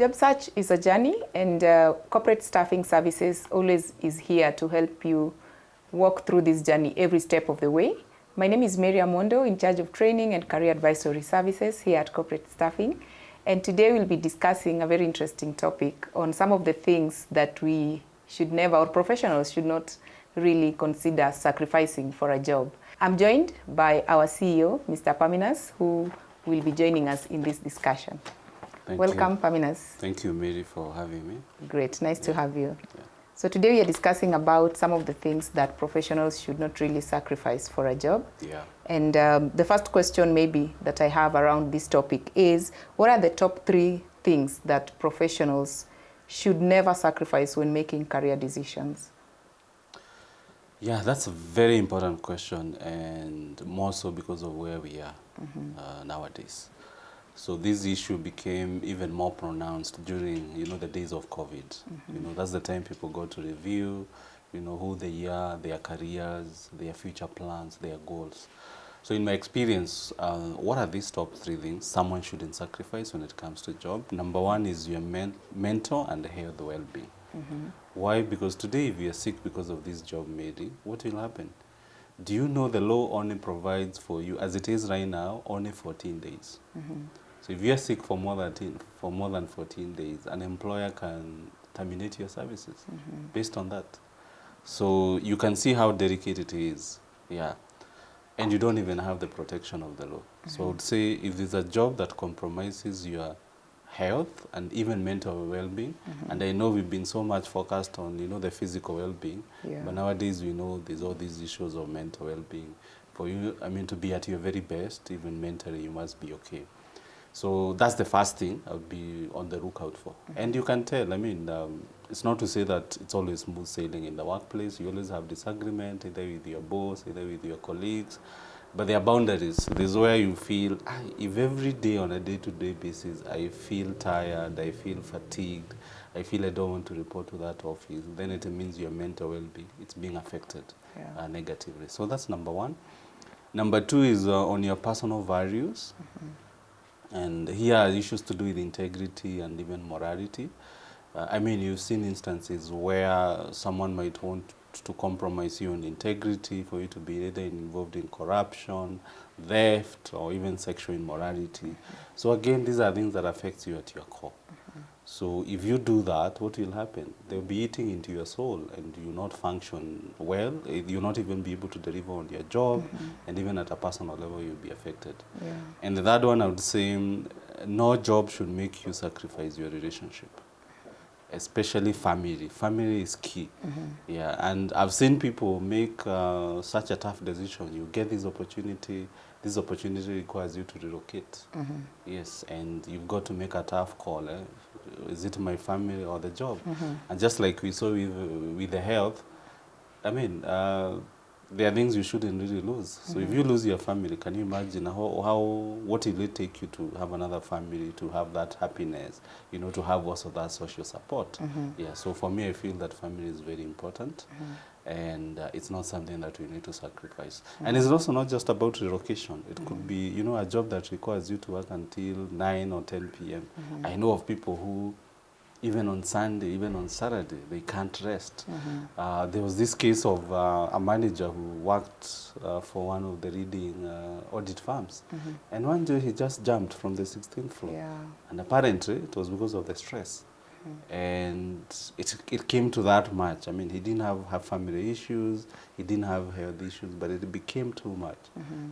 Job search is a journey, and corporate staffing services always is here to help you walk through this journey every step of the way. My name is Mary Amondo, in charge of training and career advisory services here at Corporate Staffing. And today we'll be discussing a very interesting topic on some of the things that we should never, or professionals should not really consider sacrificing for a job. I'm joined by our CEO, Mr. Paminas, who will be joining us in this discussion. Welcome, Paminas. Thank you, Mary, for having me. Great, nice to have you. Yeah. So today we are discussing about some of the things that professionals should not really sacrifice for a job. Yeah. And the first question maybe that I have around this topic is, what are the top 3 things that professionals should never sacrifice when making career decisions? Yeah, that's a very important question, and more so because of where we are nowadays. So this issue became even more pronounced during, the days of COVID. That's the time people go to review, who they are, their careers, their future plans, their goals. So in my experience, what are these top 3 things someone shouldn't sacrifice when it comes to job? Number 1 is your mental and health well-being. Why? Because today, if you're sick because of this job, maybe, what will happen? Do you know the law only provides for you, as it is right now, only 14 days? So if you're sick for more than 14 days, an employer can terminate your services based on that. So you can see how delicate it is. Yeah. And you don't even have the protection of the law. So I would say if there's a job that compromises your health and even mental well-being, and I know we've been so much focused on, the physical well-being, but nowadays we know there's all these issues of mental well-being. For you, to be at your very best, even mentally, you must be okay. So that's the first thing I would be on the lookout for. And you can tell, it's not to say that it's always smooth sailing in the workplace. You always have disagreement, either with your boss, either with your colleagues. But there are boundaries. There's where you feel, if every day on a day-to-day basis, I feel tired, I feel fatigued, I feel I don't want to report to that office, then it means your mental well-being, it's being affected negatively. So that's number 1. Number 2 is on your personal values. And here are issues to do with integrity and even morality. You've seen instances where someone might want to compromise you on integrity, for you to be either involved in corruption, theft, or even sexual immorality. So again, these are things that affect you at your core. So if you do that, what will happen? They'll be eating into your soul, and you'll not function well. You'll not even be able to deliver on your job, and even at a personal level, you'll be affected. Yeah. And the third one, I would say, no job should make you sacrifice your relationship, especially family. Family is key. Yeah, and I've seen people make such a tough decision. You get this opportunity requires you to relocate. Yes, and you've got to make a tough call. Is it my family or the job? And just like we saw with the health, there are things you shouldn't really lose. So if you lose your family, can you imagine what will it take you to have another family, to have that happiness, to have also that social support? Yeah. So for me, I feel that family is very important, and it's not something that we need to sacrifice. And it's also not just about relocation. It could be, a job that requires you to work until 9 or 10 p.m. I know of people who, even on Sunday, even on Saturday, they can't rest. There was this case of a manager who worked for one of the leading audit firms. And one day he just jumped from the 16th floor. Yeah. And apparently it was because of the stress. And it came to that much. He didn't have family issues, he didn't have health issues, but it became too much.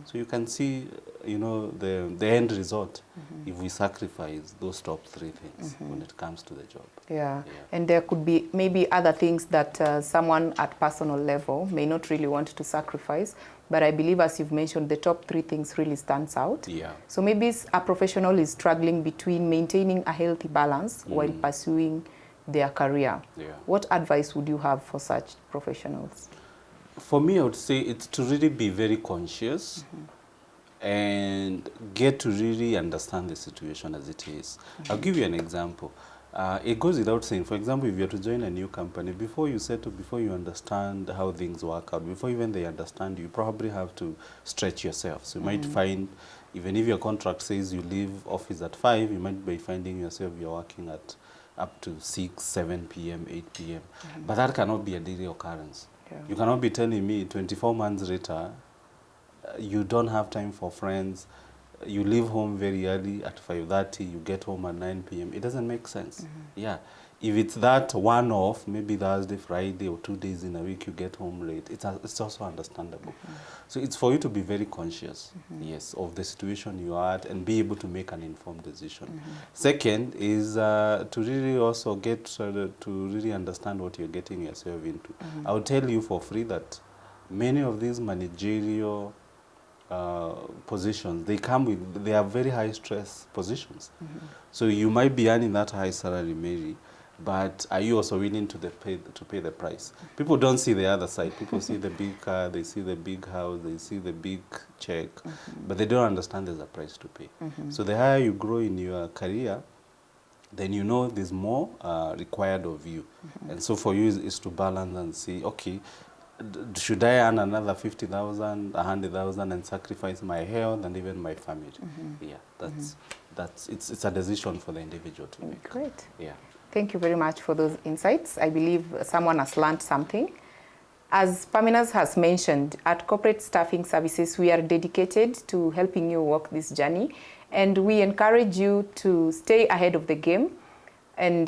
So you can see, the end result if we sacrifice those top 3 things when it comes to the job. Yeah. And there could be maybe other things that someone at personal level may not really want to sacrifice. But I believe, as you've mentioned, the top 3 things really stands out. Yeah. So maybe a professional is struggling between maintaining a healthy balance while pursuing their career. Yeah. What advice would you have for such professionals? For me, I would say it's to really be very conscious and get to really understand the situation as it is. I'll give you an example. It goes without saying. For example, if you're to join a new company, before you settle, before you understand how things work out, before even they understand you probably have to stretch yourself. So you might find, even if your contract says you leave office at 5, you might be finding yourself you're working at up to 6, 7 p.m., 8 p.m. But that cannot be a daily occurrence. Yeah. You cannot be telling me 24 months later, you don't have time for friends, you leave home very early at 5:30, you get home at 9 p.m. It doesn't make sense. Yeah. If it's that one-off, maybe Thursday, Friday, or 2 days in a week you get home late, it's also understandable. So it's for you to be very conscious, yes, of the situation you are at and be able to make an informed decision. Second is to really also get to really understand what you're getting yourself into. I'll tell you for free that many of these managerial positions, they are very high stress positions. So you might be earning that high salary, Mary, but are you also willing to pay the price? People don't see the other side. People see the big car, they see the big house, they see the big check, but they don't understand there's a price to pay. So the higher you grow in your career, then you know there's more required of you. And so for you is to balance and see, okay, should I earn another 50,000, 100,000 and sacrifice my health and even my family? Yeah, it's a decision for the individual to make. Great. Yeah. Thank you very much for those insights. I believe someone has learned something. As Pamina's has mentioned, at Corporate Staffing Services, we are dedicated to helping you walk this journey, and we encourage you to stay ahead of the game and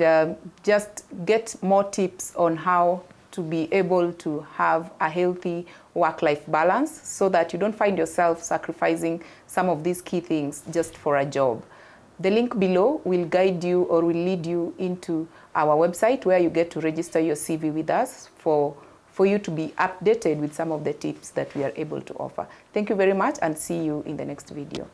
just get more tips on how to be able to have a healthy work-life balance so that you don't find yourself sacrificing some of these key things just for a job. The link below will guide you or will lead you into our website where you get to register your CV with us for you to be updated with some of the tips that we are able to offer. Thank you very much and see you in the next video.